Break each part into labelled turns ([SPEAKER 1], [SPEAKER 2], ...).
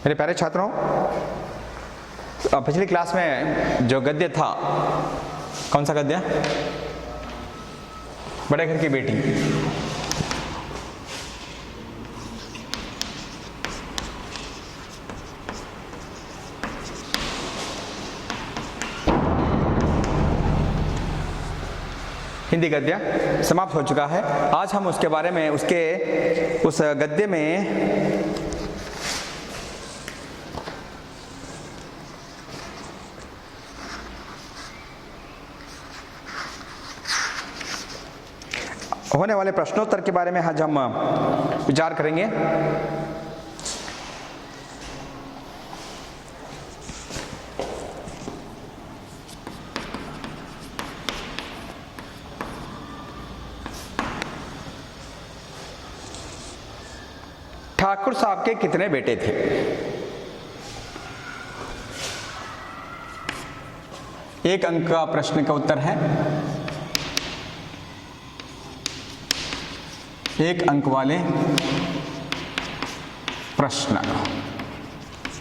[SPEAKER 1] मेरे प्यारे छात्रों, पिछली क्लास में जो गद्य था, कौन सा गद्य? बड़े घर की बेटी। हिंदी गद्य समाप्त हो चुका है। आज हम उसके बारे में, उस गद्य में होने वाले प्रश्नोत्तर के बारे में आज हम विचार करेंगे। ठाकुर साहब के कितने बेटे थे? एक अंक का प्रश्न का उत्तर है, एक अंक वाले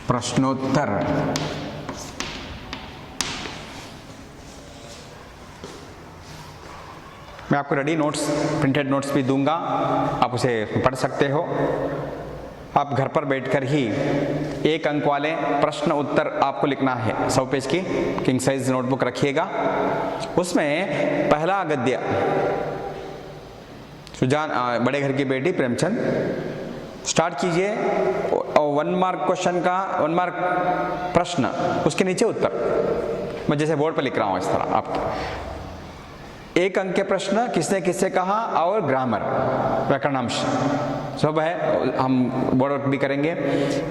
[SPEAKER 1] प्रश्नोत्तर। मैं आपको रेडी नोट्स, प्रिंटेड नोट्स भी दूंगा, आप उसे पढ़ सकते हो। आप घर पर बैठकर ही एक अंक वाले प्रश्न उत्तर आपको लिखना है। 100 पेज की किंग साइज नोटबुक रखिएगा। उसमें पहला गद्य सुजान बड़े घर की बेटी प्रेमचंद स्टार्ट कीजिए। 1 मार्क क्वेश्चन का 1 मार्क प्रश्न, उसके नीचे उत्तर। मैं जैसे बोर्ड पर लिख रहा हूँ इस तरह आपके। एक अंक के प्रश्न, किसने किससे कहा, और ग्रामर, व्याकरणांश सब है, हम बोर्ड भी करेंगे।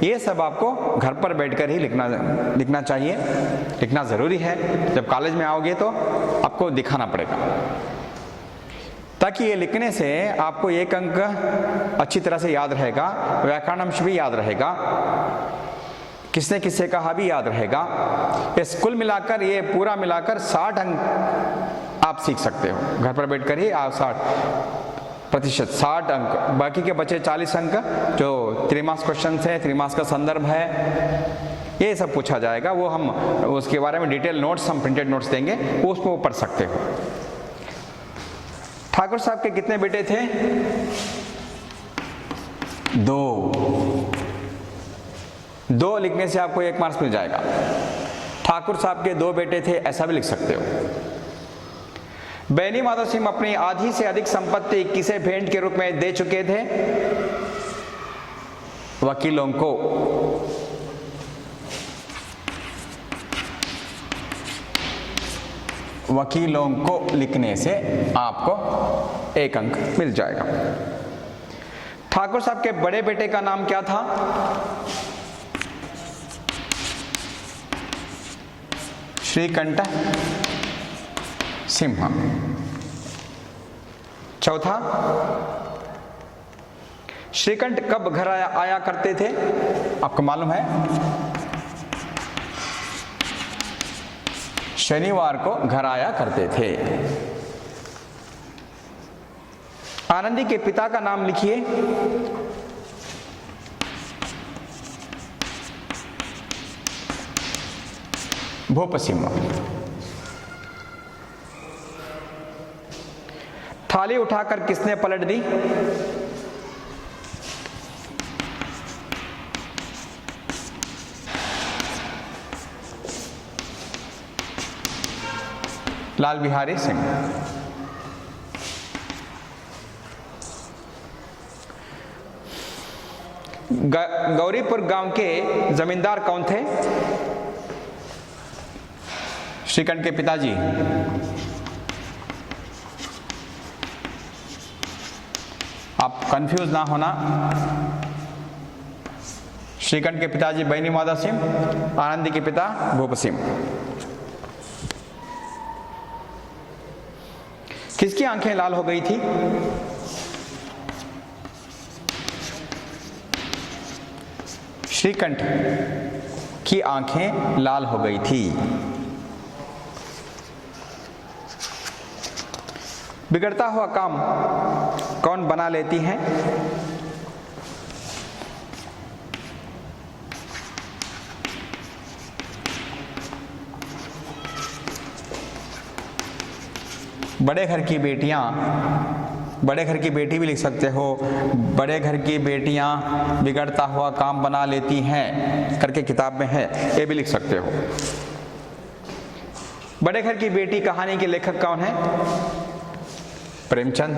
[SPEAKER 1] ये सब आपको घर पर बैठकर ही लिखना चाहिए, लिखना ज़रूरी है। जब कॉलेज में आओगे तो आपको दिखाना पड़ेगा, ताकि ये लिखने से आपको एक अंक अच्छी तरह से याद रहेगा, व्याकरणांश भी याद रहेगा, किसने किससे कहा भी याद रहेगा। इस कुल मिलाकर, ये पूरा मिलाकर 60 अंक आप सीख सकते हो घर पर बैठकर ही। आप 60% 60 अंक, बाकी के बचे 40 अंक जो त्रिमास क्वेश्चन है, त्रिमास का संदर्भ है, ये सब पूछा जाएगा। वो हम उसके बारे में डिटेल नोट्स, हम प्रिंटेड नोट्स देंगे, वो उसमें वो पढ़ सकते हो। ठाकुर साहब के कितने बेटे थे? 2 लिखने से आपको 1 मार्क्स मिल जाएगा। ठाकुर साहब के 2 बेटे थे, ऐसा भी लिख सकते हो। बैनी माधव सिंह अपनी आधी से अधिक संपत्ति किसे भेंट के रूप में दे चुके थे? वकीलों को। वकीलों को लिखने से आपको 1 अंक मिल जाएगा। ठाकुर साहब के बड़े बेटे का नाम क्या था? श्रीकंठ सिंह। चौथा, श्रीकंठ कब घर आया करते थे? आपको मालूम है, शनिवार को घर आया करते थे। आनंदी के पिता का नाम लिखिए। भूपसिंह। थाली उठाकर किसने पलट दी? लाल बिहारी सिंह। गौरीपुर गांव के जमींदार कौन थे? श्रीकंठ के पिताजी। आप कंफ्यूज ना होना। श्रीकंठ के पिताजी बैनी माधव सिंह, आनंदी के पिता भूप सिंह। किसकी आंखें लाल हो गई थी? श्रीकंठ की आंखें लाल हो गई थी। बिगड़ता हुआ काम कौन बना लेती हैं? बड़े घर की बेटियां, बड़े घर की बेटी भी लिख सकते हो, बड़े घर की बेटियां बिगड़ता हुआ काम बना लेती हैं करके किताब में है, ये भी लिख सकते हो। बड़े घर की बेटी कहानी के लेखक कौन है? प्रेमचंद।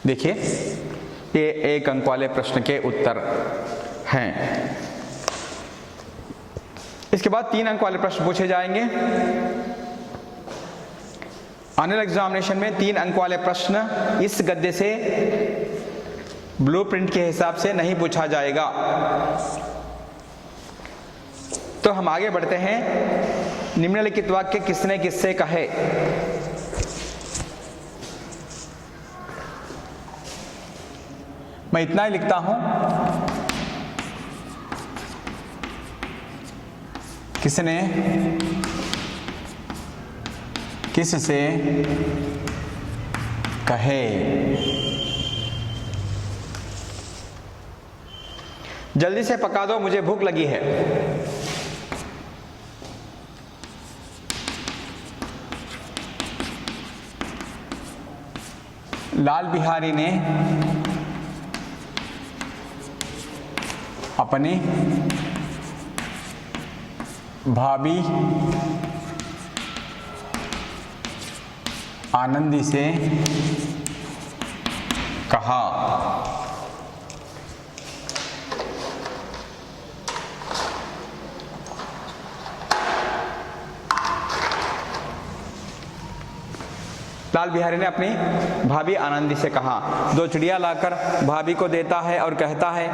[SPEAKER 1] देखिए ये 1 अंक वाले प्रश्न के उत्तर हैं। इसके बाद 3 अंक वाले प्रश्न पूछे जाएंगे। एनुअल एग्जामिनेशन में 3 अंक वाले प्रश्न इस गद्य से ब्लूप्रिंट के हिसाब से नहीं पूछा जाएगा। तो हम आगे बढ़ते हैं। निम्नलिखित वाक्य किसने किससे कहे? मैं इतना ही लिखता हूं, किसने किससे कहे। जल्दी से पका दो, मुझे भूख लगी है। लाल बिहारी ने अपनी भाभी आनंदी से कहा। लाल बिहारी ने अपनी भाभी आनंदी से कहा। 2 चिड़िया लाकर भाभी को देता है और कहता है,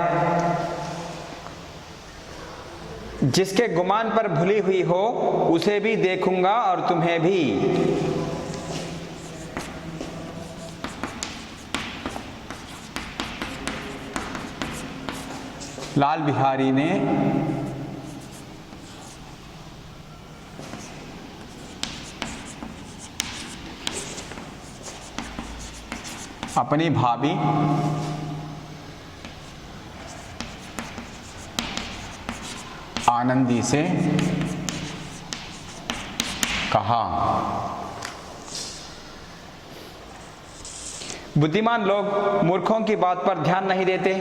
[SPEAKER 1] जिसके गुमान पर भूली हुई हो उसे भी देखूंगा और तुम्हें भी। लाल बिहारी ने अपनी भाभी आनंदी से कहा। बुद्धिमान लोग मूर्खों की बात पर ध्यान नहीं देते।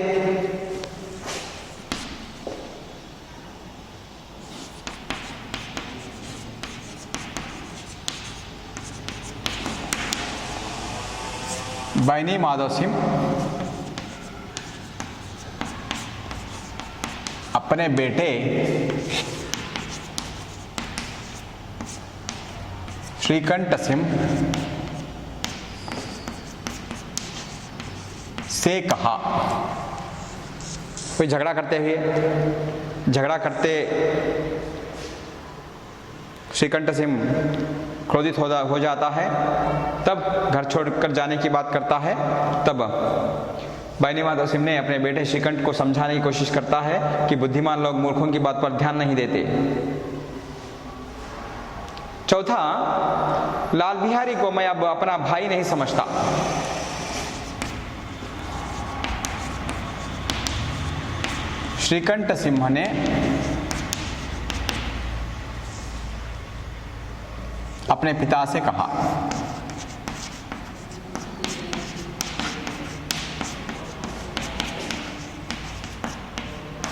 [SPEAKER 1] बैनी माधव सिंह अपने बेटे श्रीकंठ सिंह से कहा। कोई झगड़ा करते श्रीकंठ सिंह क्रोधित हो जाता है, तब घर छोड़कर जाने की बात करता है। तब बैनी माधव सिंह ने अपने बेटे श्रीकंठ को समझाने की कोशिश करता है कि बुद्धिमान लोग मूर्खों की बात पर ध्यान नहीं देते। चौथा, लाल बिहारी को मैं अब अपना भाई नहीं समझता। श्रीकंठ सिंह ने अपने पिता से कहा।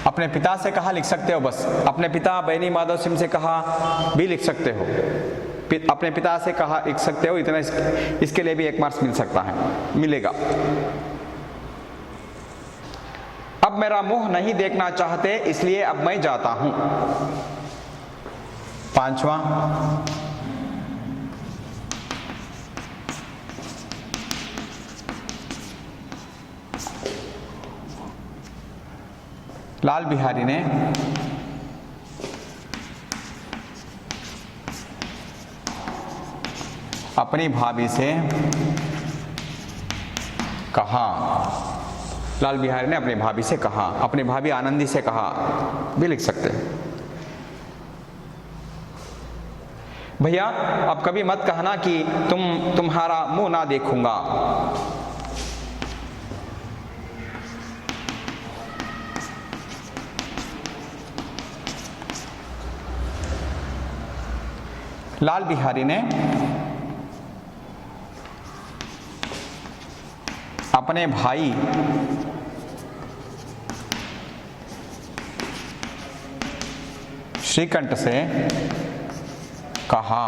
[SPEAKER 1] अपने पिता से कहा लिख सकते हो, बस अपने पिता बैनी माधव सिंह से कहा भी लिख सकते हो। अपने पिता से कहा लिख सकते हो, इतना इसके लिए भी 1 मार्क्स मिल सकता है, मिलेगा। अब मेरा मुंह नहीं देखना चाहते इसलिए अब मैं जाता हूं। 5वां, लाल बिहारी ने अपनी भाभी से कहा। लाल बिहारी ने अपनी भाभी से कहा, अपनी भाभी आनंदी से कहा भी लिख सकते हैं। भैया अब कभी मत कहना कि तुम्हारा मुंह ना देखूंगा। लाल बिहारी ने अपने भाई श्रीकंठ से कहा।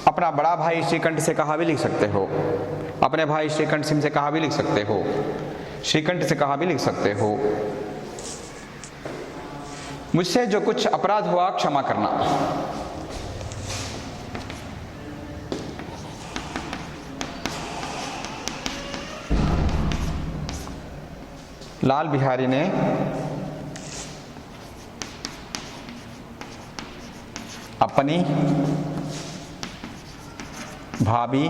[SPEAKER 1] अपना बड़ा भाई श्रीकंठ से कहा भी लिख सकते हो, अपने भाई श्रीकंठ सिंह से कहा भी लिख सकते हो, श्रीकंठ से कहा भी लिख सकते हो, मुझसे जो कुछ अपराध हुआ क्षमा करना। लाल बिहारी ने अपनी भाभी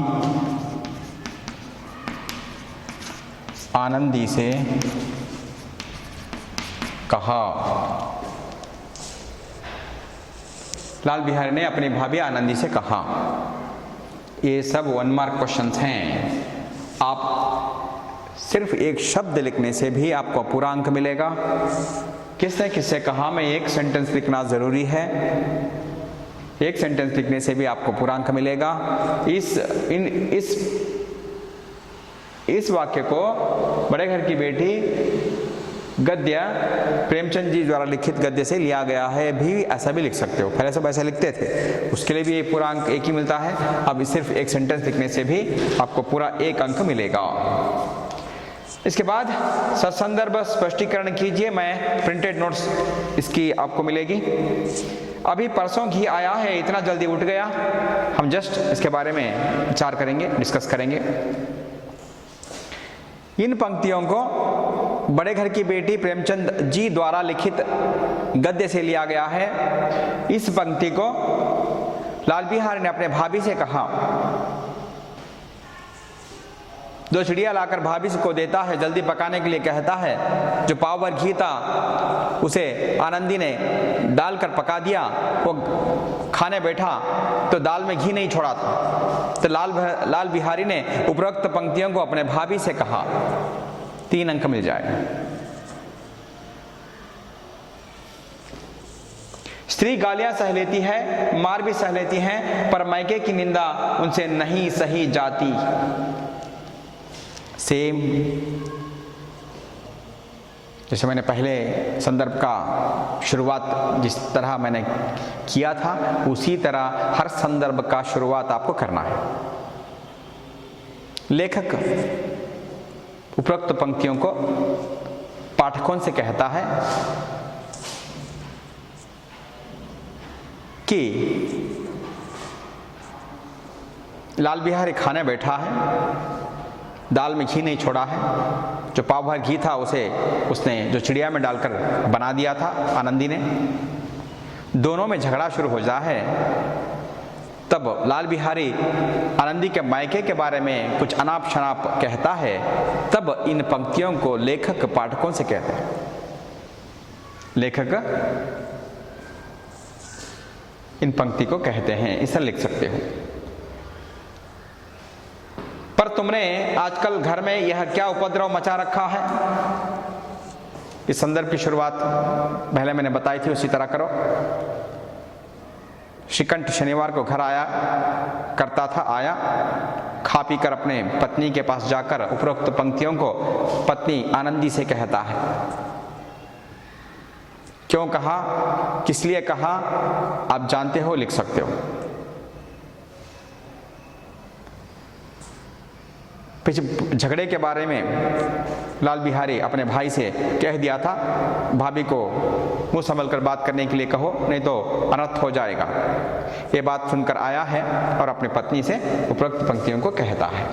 [SPEAKER 1] आनंदी से कहा। लाल बिहारी ने अपनी भाभी आनंदी से कहा। ये सब 1 मार्क क्वेश्चंस हैं। आप सिर्फ एक शब्द लिखने से भी आपको पूरा अंक मिलेगा। किसने किससे कहा में एक सेंटेंस लिखना ज़रूरी है। एक सेंटेंस लिखने से भी आपको पूरा अंक मिलेगा। इस वाक्य को बड़े घर की बेटी गद्य प्रेमचंद जी द्वारा लिखित गद्य से लिया गया है भी, ऐसा भी लिख सकते हो। पहले सब ऐसा लिखते थे, उसके लिए भी पूरा अंक एक ही मिलता है। अब सिर्फ एक सेंटेंस लिखने से भी आपको पूरा 1 अंक मिलेगा। इसके बाद सत्संदर्भ स्पष्टीकरण कीजिए। मैं प्रिंटेड नोट्स इसकी आपको मिलेगी। अभी परसों घी आया है, इतना जल्दी उठ गया। हम जस्ट इसके बारे में विचार करेंगे, डिस्कस करेंगे। इन पंक्तियों को बड़े घर की बेटी प्रेमचंद जी द्वारा लिखित गद्य से लिया गया है। इस पंक्ति को लाल बिहारी ने अपने भाभी से कहा। 2 चिड़िया लाकर भाभी को देता है, जल्दी पकाने के लिए कहता है। जो पाव भर घी था उसे आनंदी ने डालकर पका दिया। वो खाने बैठा तो दाल में घी नहीं छोड़ा था। तो लाल बिहारी ने उपरोक्त पंक्तियों को अपने भाभी से कहा। 3 अंक मिल जाएगा। स्त्री गालियां सह लेती है, मार भी सह लेती हैं, पर मायके की निंदा उनसे नहीं सही जाती। सेम जैसे मैंने पहले संदर्भ का शुरुआत जिस तरह मैंने किया था, उसी तरह हर संदर्भ का शुरुआत आपको करना है। लेखक उपरोक्त पंक्तियों को पाठकों से कहता है कि लाल बिहारी खाने बैठा है, दाल में घी नहीं छोड़ा है। जो पाव भर घी था उसने जो चिड़िया में डालकर बना दिया था आनंदी ने। दोनों में झगड़ा शुरू हो जाता है। तब लाल बिहारी आनंदी के मायके के बारे में कुछ अनाप शनाप कहता है। तब इन पंक्तियों को लेखक पाठकों से कहते हैं। लेखक इन पंक्ति को कहते हैं, इसे लिख सकते हो। पर तुमने आजकल घर में यह क्या उपद्रव मचा रखा है। इस संदर्भ की शुरुआत पहले मैंने बताई थी, उसी तरह करो। श्रीकंठ शनिवार को घर आया करता था, आया खा पी कर अपने पत्नी के पास जाकर उपरोक्त पंक्तियों को पत्नी आनंदी से कहता है। क्यों कहा, किस लिए कहा, आप जानते हो, लिख सकते हो। पिछले झगड़े के बारे में लाल बिहारी अपने भाई से कह दिया था, भाभी को मुंह संभल कर बात करने के लिए कहो, नहीं तो अनर्थ हो जाएगा। ये बात सुनकर आया है और अपनी पत्नी से उपरोक्त पंक्तियों को कहता है।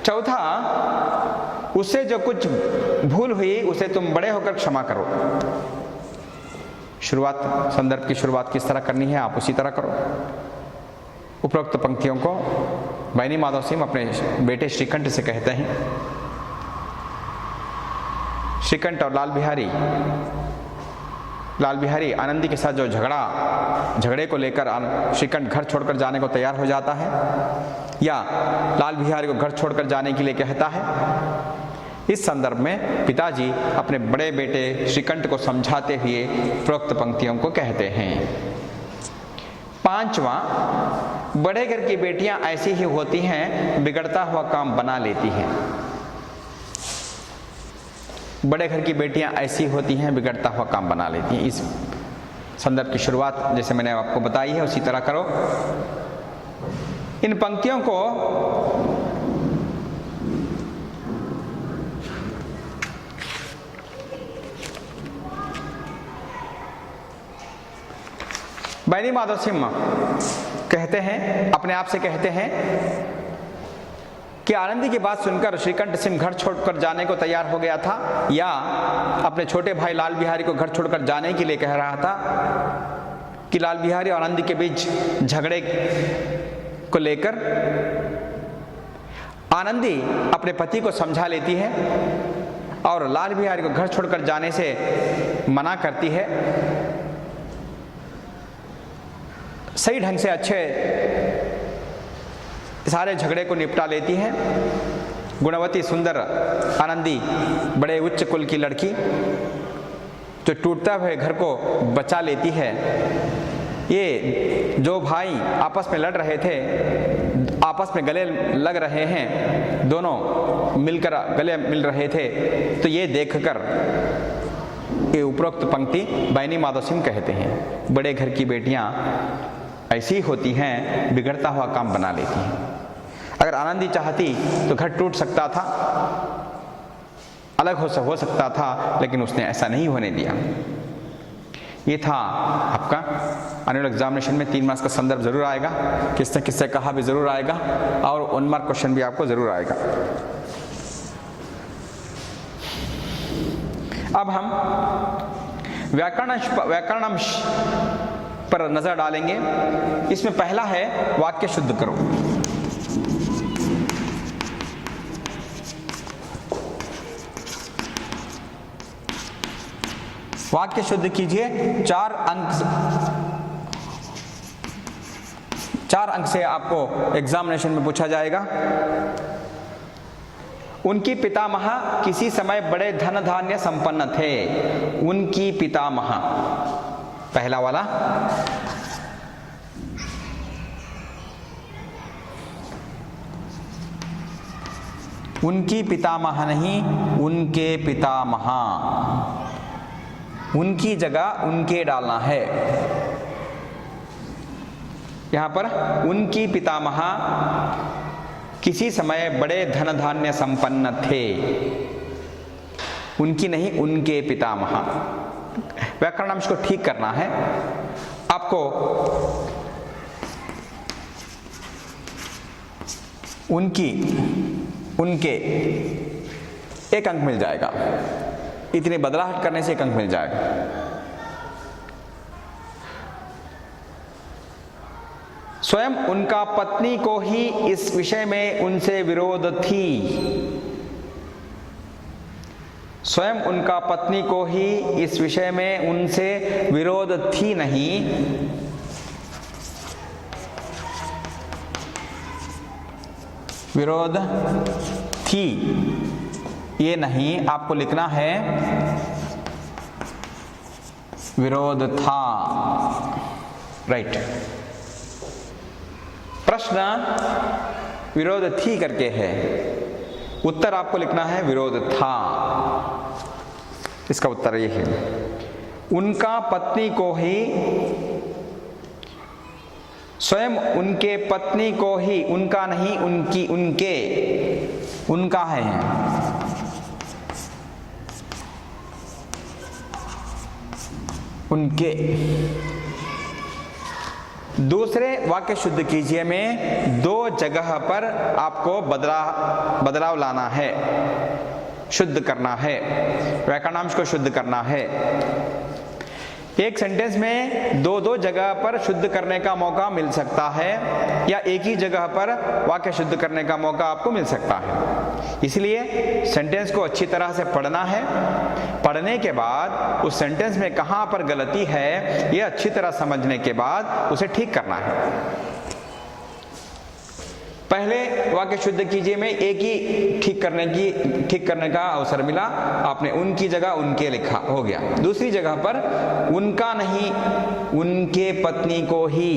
[SPEAKER 1] चौथा, उससे जो कुछ भूल हुई उसे तुम बड़े होकर क्षमा करो। शुरुआत, संदर्भ की शुरुआत किस तरह करनी है आप उसी तरह करो। उपरोक्त पंक्तियों को बैनी माधव सिंह अपने बेटे श्रीकंठ से कहते हैं। श्रीकंठ और लाल बिहारी आनंदी के साथ जो झगड़े को लेकर श्रीकंठ घर छोड़कर जाने को तैयार हो जाता है, या लाल बिहारी को घर छोड़कर जाने के लिए कहता है, इस संदर्भ में पिताजी अपने बड़े बेटे श्रीकंठ को समझाते हुए प्रोक्त पंक्तियों को कहते हैं। पांचवा, बड़े घर की बेटियां ऐसी ही होती हैं, बिगड़ता हुआ काम बना लेती हैं। बड़े घर की बेटियां ऐसी होती हैं, बिगड़ता हुआ काम बना लेती हैं। इस संदर्भ की शुरुआत जैसे मैंने आपको बताई है उसी तरह करो। इन पंक्तियों को बैनी माधव सिंह कहते हैं, अपने आप से कहते हैं कि आनंदी की बात सुनकर श्रीकंठ सिंह घर छोड़कर जाने को तैयार हो गया था, या अपने छोटे भाई लाल बिहारी को घर छोड़कर जाने के लिए कह रहा था कि लाल बिहारी और आनंदी के बीच झगड़े को लेकर आनंदी अपने पति को समझा लेती है और लाल बिहारी को घर छोड़कर जाने से मना करती है। सही ढंग से अच्छे सारे झगड़े को निपटा लेती है। गुणवती सुंदर आनंदी बड़े उच्च कुल की लड़की जो टूटता हुए घर को बचा लेती है। ये जो भाई आपस में लड़ रहे थे, आपस में गले लग रहे हैं, दोनों मिलकर गले मिल रहे थे, तो ये देखकर ये उपरोक्त पंक्ति बैनी माधव सिंह कहते हैं, बड़े घर की बेटियां ऐसी होती हैं, बिगड़ता हुआ काम बना लेती हैं। अगर आनंदी चाहती तो घर टूट सकता था, अलग हो सकता था, लेकिन उसने ऐसा नहीं होने दिया। ये था आपका एनुअल एग्जामिनेशन में 3 मार्क्स का संदर्भ जरूर आएगा, किसने किससे कहा भी जरूर आएगा, और 1 मार्क क्वेश्चन भी आपको जरूर आएगा। अब हम व्याकरणांश पर नजर डालेंगे। इसमें पहला है वाक्य शुद्ध करो। वाक्य शुद्ध कीजिए। 4 अंक से आपको एग्जामिनेशन में पूछा जाएगा। उनकी पितामह किसी समय बड़े धन धान्य संपन्न थे। उनकी पितामह, पहला वाला। उनकी पितामह नहीं, उनके पितामह। उनकी जगह उनके डालना है। यहां पर उनकी पितामह किसी समय बड़े धन धान्य संपन्न थे। उनकी नहीं, उनके पितामह। व्याकरणांश को ठीक करना है आपको। उनकी, उनके 1 अंक मिल जाएगा। इतनी बदलाहट करने से 1 अंक मिल जाएगा। स्वयं उनका पत्नी को ही इस विषय में उनसे विरोध थी। स्वयं उनका पत्नी को ही इस विषय में उनसे विरोध थी, नहीं विरोध थी, ये नहीं, आपको लिखना है विरोध था। राइट। प्रश्न विरोध थी करके है, उत्तर आपको लिखना है विरोध था। इसका उत्तर ये है, उनका पत्नी को ही, स्वयं उनके पत्नी को ही, उनका नहीं, उनकी, उनके, उनका है। उनके। दूसरे वाक्य शुद्ध कीजिए में 2 जगह पर आपको बदलाव लाना है, शुद्ध करना है, व्याकरणांश को शुद्ध करना है। एक सेंटेंस में 2 जगह पर शुद्ध करने का मौका मिल सकता है, या एक ही जगह पर वाक्य शुद्ध करने का मौका आपको मिल सकता है। इसलिए सेंटेंस को अच्छी तरह से पढ़ना है। पढ़ने के बाद उस सेंटेंस में कहां पर गलती है, यह अच्छी तरह समझने के बाद उसे ठीक करना है। पहले वाक्य शुद्ध कीजिए में एक ही ठीक करने का अवसर मिला, आपने उनकी जगह उनके लिखा, हो गया। दूसरी जगह पर उनका नहीं, उनके पत्नी को ही,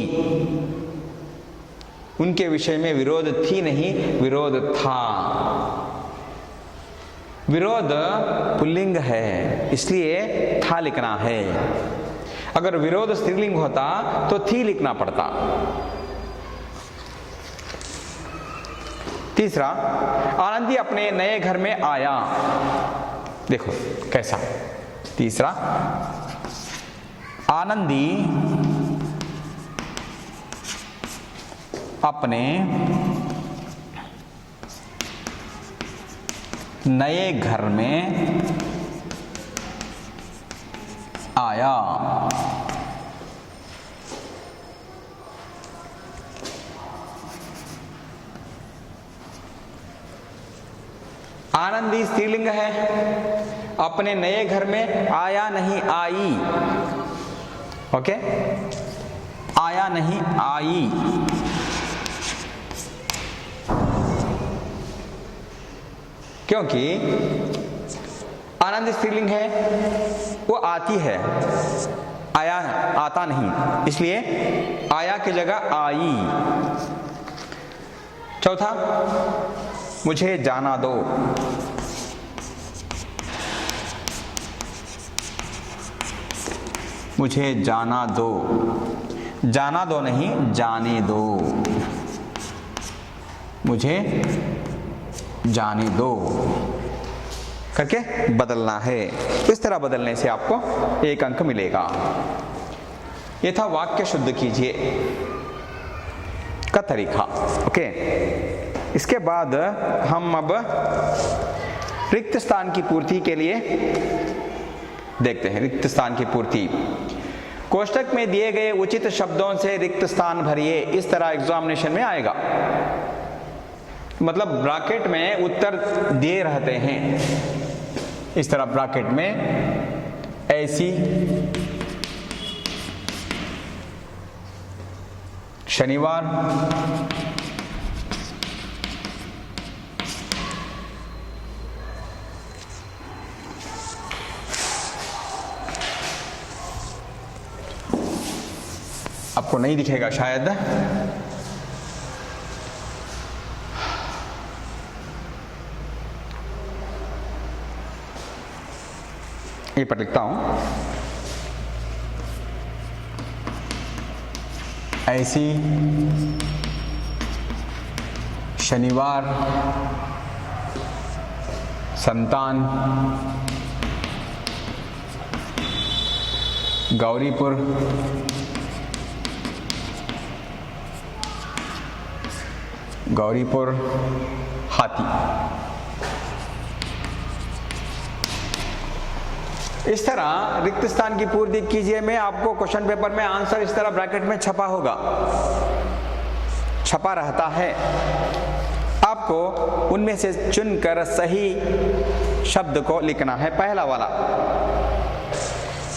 [SPEAKER 1] उनके विषय में विरोध थी नहीं, विरोध था। विरोध पुल्लिंग है, इसलिए था लिखना है। अगर विरोध स्त्रीलिंग होता तो थी लिखना पड़ता। तीसरा, आनंदी अपने नए घर में आया। देखो कैसा। तीसरा, आनंदी अपने नए घर में आया। आनंदी स्त्रीलिंग है, अपने नए घर में आया नहीं आई। ओके, आया नहीं आई। क्योंकि आनंद स्त्रीलिंग है, वो आती है, आया आता नहीं, इसलिए आया की जगह आई। चौथा, मुझे जाना दो। मुझे जाना दो, जाना दो नहीं, जाने दो। मुझे जाने दो करके बदलना है। इस तरह बदलने से आपको 1 अंक मिलेगा। यह था वाक्य शुद्ध कीजिए का तरीका। ओके, इसके बाद हम अब रिक्त स्थान की पूर्ति के लिए देखते हैं। रिक्त स्थान की पूर्ति, कोष्टक में दिए गए उचित शब्दों से रिक्त स्थान भरिए। इस तरह एग्जामिनेशन में आएगा, मतलब ब्रैकेट में उत्तर दिए रहते हैं। इस तरह ब्रैकेट में ऐसी, शनिवार, आपको नहीं दिखेगा शायद, ये पर लिखता हूं, ऐसी, शनिवार, संतान, गौरीपुर, गौरीपुर, हाथी। इस तरह रिक्त स्थान की पूर्ति कीजिए में आपको क्वेश्चन पेपर में आंसर इस तरह ब्रैकेट में छपा होगा, छपा रहता है। आपको उनमें से चुनकर सही शब्द को लिखना है। पहला वाला,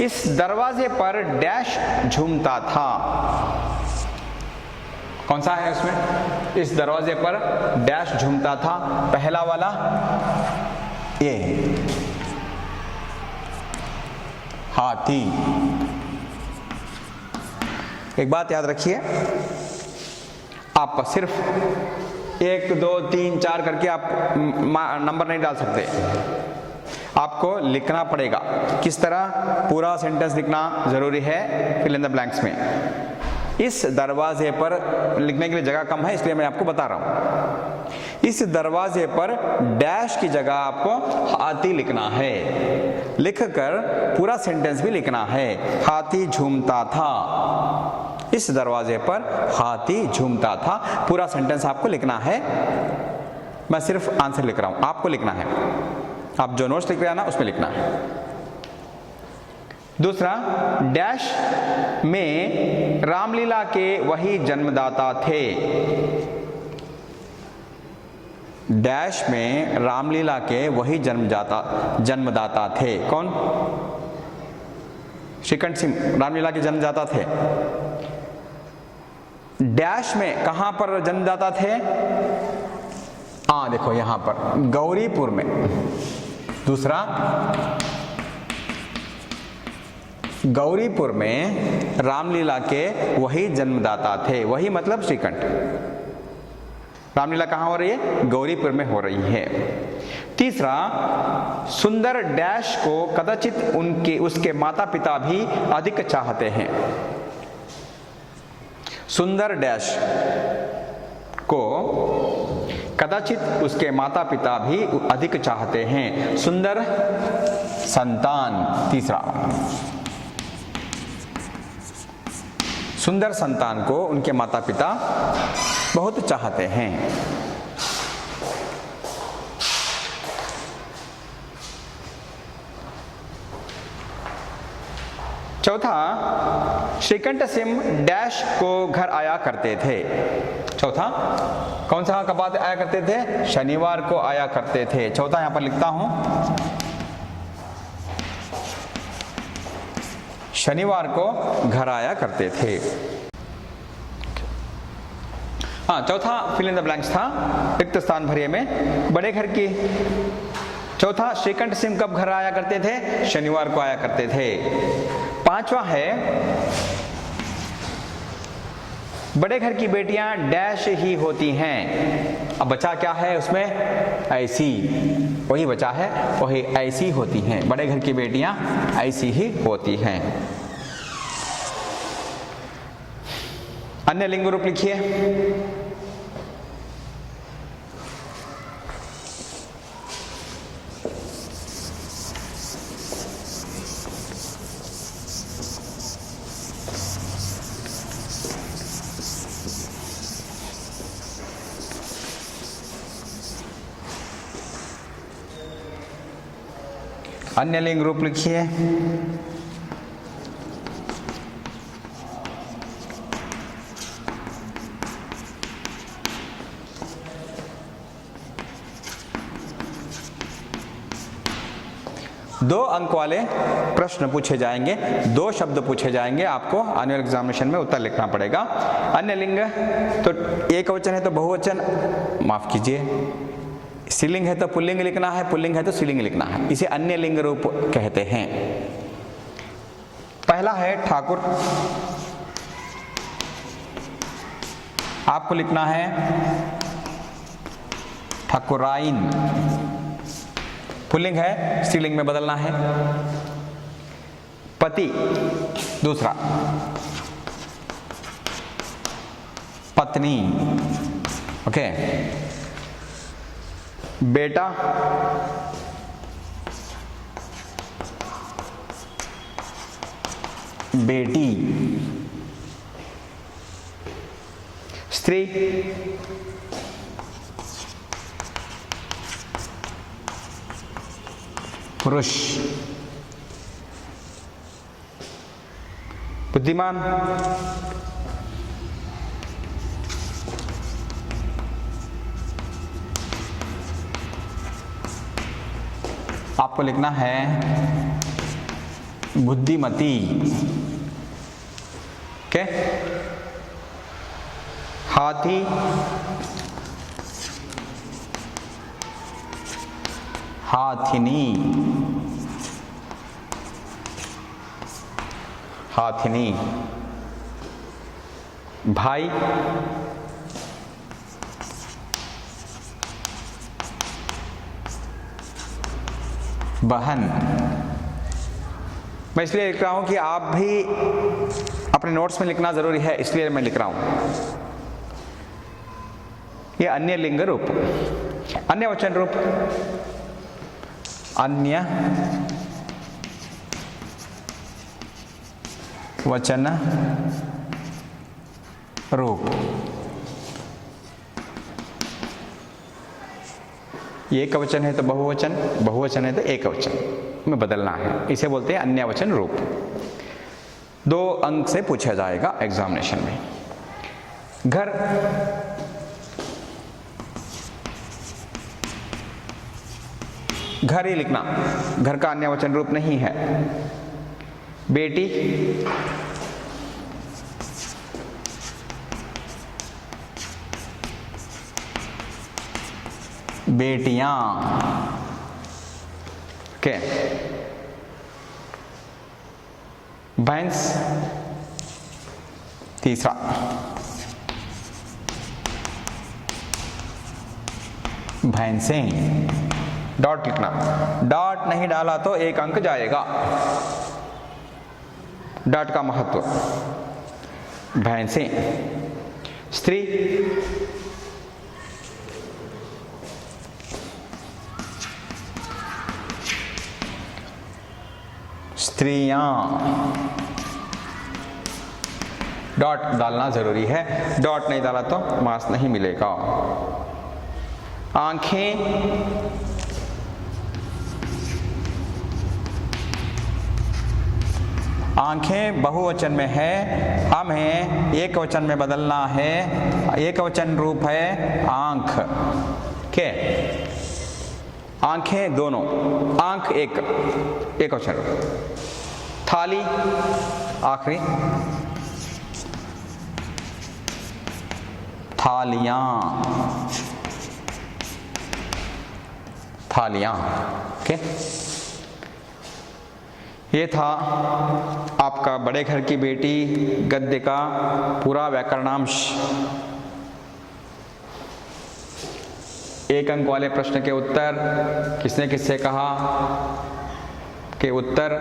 [SPEAKER 1] इस दरवाजे पर डैश झूमता था। कौन सा है उसमें? इस दरवाजे पर डैश झूमता था। पहला वाला ये हाथी। एक बात याद रखिए, आप सिर्फ 1 2 3 4 करके आप नंबर नहीं डाल सकते, आपको लिखना पड़ेगा। किस तरह? पूरा सेंटेंस लिखना जरूरी है फिल इन द ब्लैंक्स में। इस दरवाजे पर लिखने के लिए जगह कम है, इसलिए मैं आपको बता रहा हूं। इस दरवाजे पर डैश की जगह आपको हाथी लिखना है। लिखकर पूरा सेंटेंस भी लिखना है। हाथी झूमता था। इस दरवाजे पर हाथी झूमता था। पूरा सेंटेंस आपको लिखना है। मैं सिर्फ आंसर लिख रहा हूं, आपको लिखना है। आप जो नोट्स लिख रहे हैं ना, उसमें लिखना है। दूसरा, डैश में रामलीला के वही जन्मदाता थे। डैश में रामलीला के वही जन्मदाता थे। कौन? श्रीकंठ सिंह रामलीला के जन्मदाता थे। डैश में कहां पर जन्मदाता थे? देखो यहां पर गौरीपुर में। दूसरा, गौरीपुर में रामलीला के वही जन्मदाता थे। वही मतलब श्रीकंठ। रामलीला कहां हो रही है? गौरीपुर में हो रही है। तीसरा, सुंदर डैश को कदाचित उसके माता पिता भी अधिक चाहते हैं। सुंदर डैश को कदाचित उसके माता पिता भी अधिक चाहते हैं। सुंदर संतान। तीसरा, सुंदर संतान को उनके माता पिता बहुत चाहते हैं। चौथा, श्रीकंठ सिंह डैश को घर आया करते थे। चौथा, कौन सा कब आया करते थे? शनिवार को आया करते थे। चौथा यहां पर लिखता हूं, शनिवार को घर आया करते थे। चौथा फिल इन द ब्लैंक्स था, रिक्त स्थान भरिए में बड़े घर की। चौथा, श्रीकंठ सिंह कब घर आया करते थे? शनिवार को आया करते थे। पांचवा है, बड़े घर की बेटियां डैश ही होती हैं। अब बचा क्या है उसमें? ऐसी। वही बचा है, वही ऐसी होती हैं। बड़े घर की बेटियां ऐसी ही होती हैं। अन्य लिंग रूप लिखिए। अन्य लिंग रूप लिखिए। दो अंक वाले प्रश्न पूछे जाएंगे, 2 शब्द पूछे जाएंगे। आपको एनुअल एग्जामिनेशन में उत्तर लिखना पड़ेगा। अन्य लिंग तो एक वचन है तो बहुवचन, माफ कीजिए, स्त्रीलिंग है तो पुल्लिंग लिखना है, पुल्लिंग है तो स्त्रीलिंग लिखना है। इसे अन्य लिंग रूप कहते हैं। पहला है ठाकुर। आपको लिखना है ठाकुराइन। पुल्लिंग है, स्त्रीलिंग में बदलना है। पति। दूसरा, पत्नी। ओके। बेटा, बेटी। स्त्री, पुरुष। बुद्धिमान, आपको लिखना है बुद्धिमती। ओके। हाथी, हाथिनी, हाथिनी। भाई, बहन। मैं इसलिए लिख रहा हूं कि आप भी अपने नोट्स में लिखना जरूरी है, इसलिए मैं लिख रहा हूं। ये अन्य लिंग रूप। अन्य वचन रूप, अन्य वचन रूप। एक वचन है तो बहुवचन, बहुवचन है तो एक वचन में बदलना है। इसे बोलते हैं अन्य वचन रूप। 2 अंक से पूछा जाएगा एग्जामिनेशन में। घर, घर ही लिखना, घर का अन्य वचन रूप नहीं है। बेटी, बेटियां। ओके, भैंस तीसरा, भैंसें। डॉट लिखना, डॉट नहीं डाला तो 1 अंक जाएगा। डॉट का महत्व। भैंसें। स्त्री, स्त्रियां। डॉट डालना जरूरी है, डॉट नहीं डाला तो मार्क्स नहीं मिलेगा। आंखें, आंखें बहुवचन में है, हमें एक वचन में बदलना है। एक वचन रूप है आंख के, आंखें दोनों, आंख एक वचन। थाली आखिरी, थालियां, थालियां। ओके, ये था आपका बड़े घर की बेटी गद्य का पूरा व्याकरणांश। 1 अंक वाले प्रश्न के उत्तर, किसने किससे कहा के उत्तर,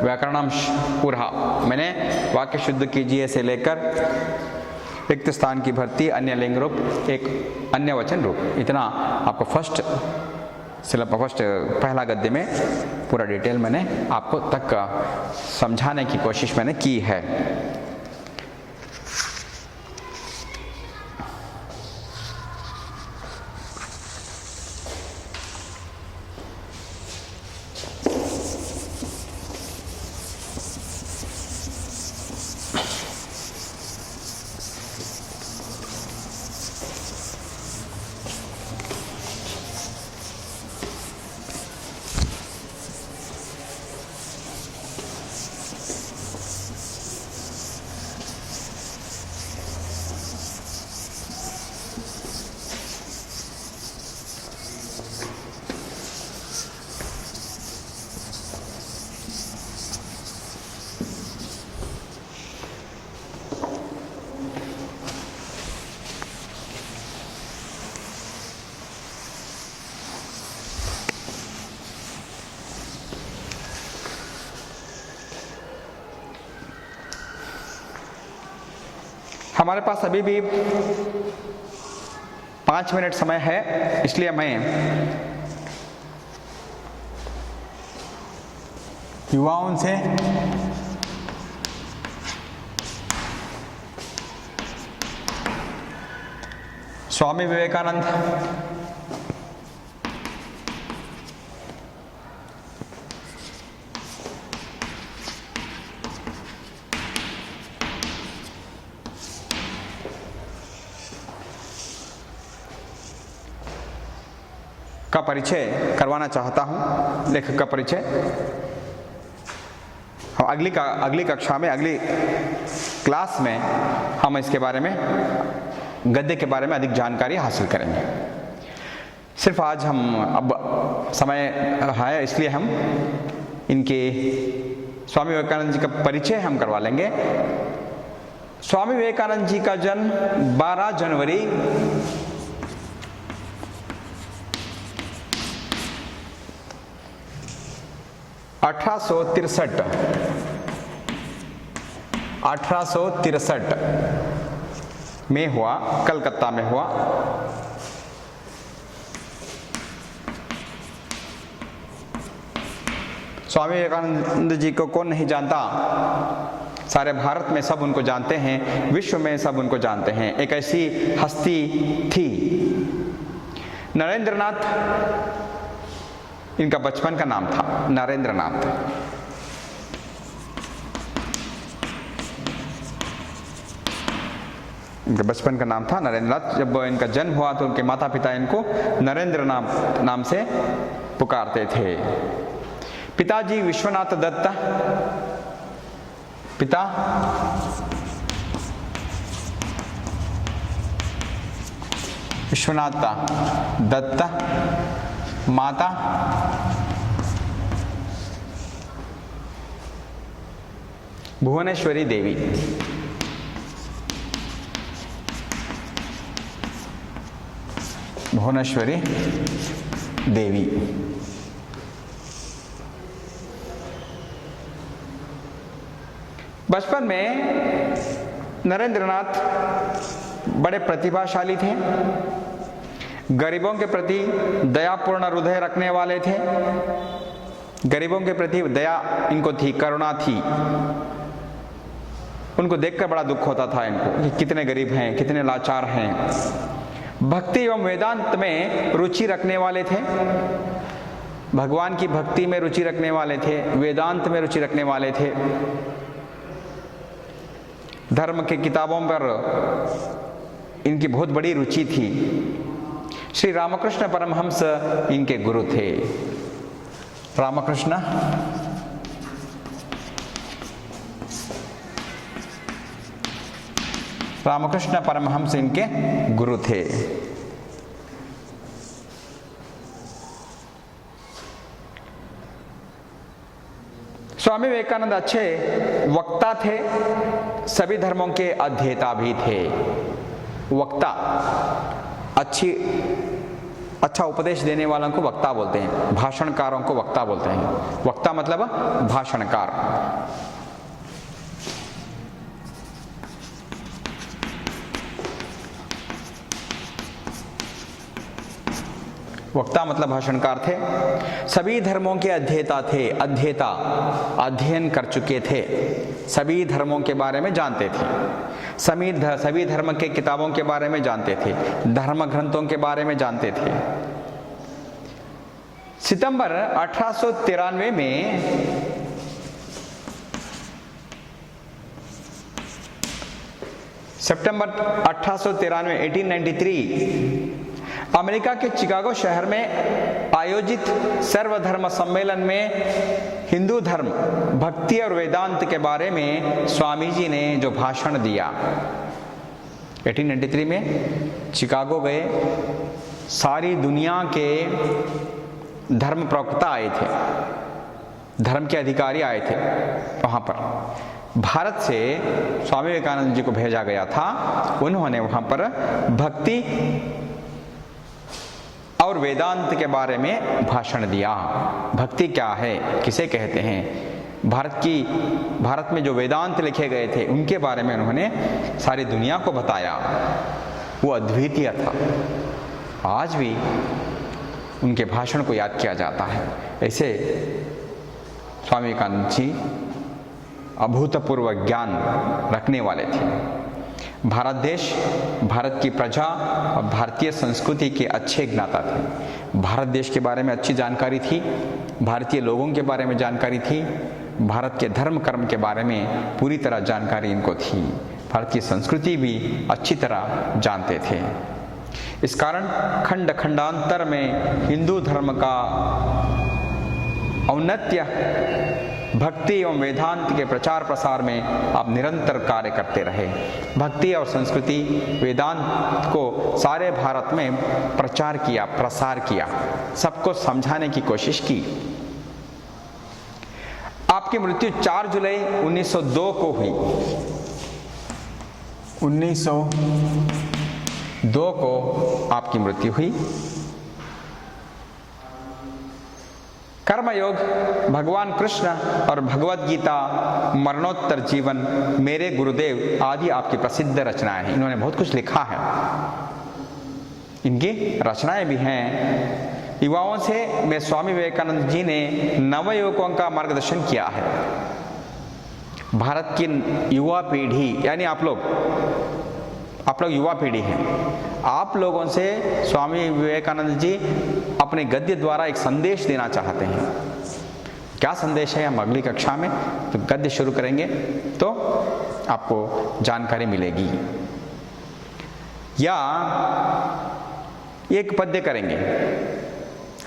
[SPEAKER 1] व्याकरणांश पूरा। मैंने वाक्य शुद्ध कीजिए से लेकर रिक्त स्थान की भर्ती, अन्य लिंग रूप, एक अन्य वचन रूप, इतना आपको फर्स्ट पहला गद्य में पूरा डिटेल मैंने आपको तक समझाने की कोशिश मैंने की है। हमारे पास अभी भी 5 मिनट समय है, इसलिए मैं युवाओं से स्वामी विवेकानंद का परिचय करवाना चाहता हूं, लेखक का परिचय। हम अगली कक्षा में, अगली क्लास में हम इसके बारे में, गद्य के बारे में अधिक जानकारी हासिल करेंगे। सिर्फ आज हम अब समय है, इसलिए हम इनके स्वामी विवेकानंद जी का परिचय हम करवा लेंगे। स्वामी विवेकानंद जी का जन्म 12 जनवरी 1863 में हुआ, कलकत्ता में हुआ। स्वामी विवेकानंद जी को कौन नहीं जानता, सारे भारत में सब उनको जानते हैं, विश्व में सब उनको जानते हैं। एक ऐसी हस्ती थी। नरेंद्रनाथ इनका बचपन का नाम था, नरेंद्रनाथ। इनका बचपन का नाम था नरेंद्रनाथ। जब इनका जन्म हुआ तो उनके माता पिता इनको नरेंद्र नाम से पुकारते थे। पिताजी विश्वनाथ दत्त, पिता विश्वनाथा दत्ता, माता भुवनेश्वरी देवी। भुवनेश्वरी देवी। बचपन में नरेंद्रनाथ बड़े प्रतिभाशाली थे, गरीबों के प्रति दयापूर्ण हृदय रखने वाले थे, गरीबों के प्रति दया इनको थी, करुणा थी। उनको देखकर बड़ा दुख होता था इनको कि कितने गरीब हैं, कितने लाचार हैं। भक्ति एवं वेदांत में रुचि रखने वाले थे, भगवान की भक्ति में रुचि रखने वाले थे, वेदांत में रुचि रखने वाले थे। धर्म की किताबों पर इनकी बहुत बड़ी रुचि थी। श्री रामकृष्ण परमहंस इनके गुरु थे। रामकृष्ण परमहंस इनके गुरु थे। स्वामी विवेकानंद अच्छे वक्ता थे, सभी धर्मों के अध्येता भी थे। वक्ता अच्छा उपदेश देने वालों को वक्ता बोलते हैं, भाषणकारों को वक्ता बोलते हैं। वक्ता मतलब भाषणकार। वक्ता मतलब भाषणकार थे। सभी धर्मों के अध्येता थे। अध्येता अध्ययन कर चुके थे, सभी धर्मों के बारे में जानते थे, सभी धर्म के किताबों के बारे में जानते थे, धर्म ग्रंथों के बारे में जानते थे। सितंबर 1893 में सितंबर 1893 1893 अमेरिका के चिकागो शहर में आयोजित सर्वधर्म सम्मेलन में हिंदू धर्म, भक्ति और वेदांत के बारे में स्वामी जी ने जो भाषण दिया, 1893 में चिकागो गए। सारी दुनिया के धर्म प्रवक्ता आए थे, धर्म के अधिकारी आए थे वहाँ पर। भारत से स्वामी विवेकानंद जी को भेजा गया था। उन्होंने वहाँ पर भक्ति और वेदांत के बारे में भाषण दिया। भक्ति क्या है, किसे कहते हैं, भारत में जो वेदांत लिखे गए थे उनके बारे में उन्होंने सारी दुनिया को बताया। वो अद्वितीय था। आज भी उनके भाषण को याद किया जाता है। ऐसे स्वामी विवेकानंद जी अभूतपूर्व ज्ञान रखने वाले थे। भारत देश, भारत की प्रजा और भारतीय संस्कृति के अच्छे ज्ञाता थे। भारत देश के बारे में अच्छी जानकारी थी, भारतीय लोगों के बारे में जानकारी थी, भारत के धर्म कर्म के बारे में पूरी तरह जानकारी इनको थी। भारत की संस्कृति भी अच्छी तरह जानते थे। इस कारण खंड खंडांतर में हिंदू धर्म का औन्नत्य, भक्ति एवं वेदांत के प्रचार प्रसार में आप निरंतर कार्य करते रहे। भक्ति और संस्कृति, वेदांत को सारे भारत में प्रचार किया, प्रसार किया, सबको समझाने की कोशिश की। आपकी मृत्यु 4 जुलाई 1902 को हुई। 1902 को आपकी मृत्यु हुई। कर्मयोग, भगवान कृष्ण और भगवत गीता, मरणोत्तर जीवन, मेरे गुरुदेव आदि आपकी प्रसिद्ध रचनाएं हैं। इन्होंने बहुत कुछ लिखा है, इनकी रचनाएं भी हैं। युवाओं से में स्वामी विवेकानंद जी ने नवयुवकों का मार्गदर्शन किया है। भारत की युवा पीढ़ी यानी आप लोग युवा पीढ़ी हैं। आप लोगों से स्वामी विवेकानंद जी अपने गद्य द्वारा एक संदेश देना चाहते हैं। क्या संदेश है, हम अगली कक्षा में तो गद्य शुरू करेंगे तो आपको जानकारी मिलेगी। या एक पद्य करेंगे।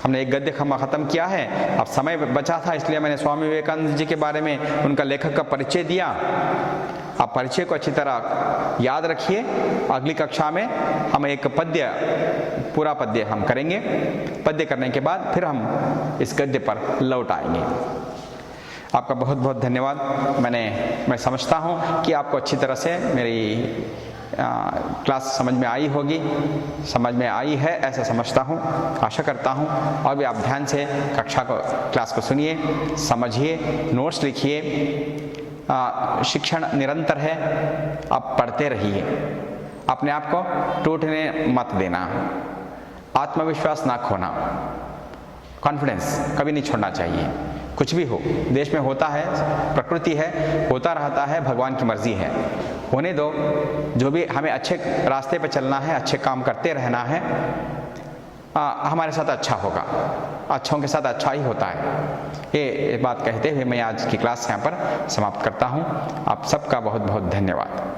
[SPEAKER 1] हमने एक गद्य खत्म किया है, अब समय बचा था इसलिए मैंने स्वामी विवेकानंद जी के बारे में उनका लेखक का परिचय दिया। आप परिचय को अच्छी तरह याद रखिए। अगली कक्षा में हम एक पद्य, पूरा पद्य हम करेंगे। पद्य करने के बाद फिर हम इस गद्य पर लौट आएंगे। आपका बहुत बहुत धन्यवाद। मैं समझता हूँ कि आपको अच्छी तरह से मेरी क्लास समझ में आई होगी, समझ में आई है ऐसा समझता हूँ, आशा करता हूँ। और भी आप ध्यान से क्लास को सुनिए, समझिए, नोट्स लिखिए। शिक्षण निरंतर है, आप पढ़ते रहिए। अपने आप को टूटने मत देना, आत्मविश्वास ना खोना, कॉन्फिडेंस कभी नहीं छोड़ना चाहिए। कुछ भी हो, देश में होता है, प्रकृति है, होता रहता है, भगवान की मर्जी है, होने दो। जो भी हमें अच्छे रास्ते पे चलना है, अच्छे काम करते रहना है, हमारे साथ अच्छा होगा, अच्छों के साथ अच्छा ही होता है। ये बात कहते हुए मैं आज की क्लास यहाँ पर समाप्त करता हूँ। आप सबका बहुत बहुत धन्यवाद।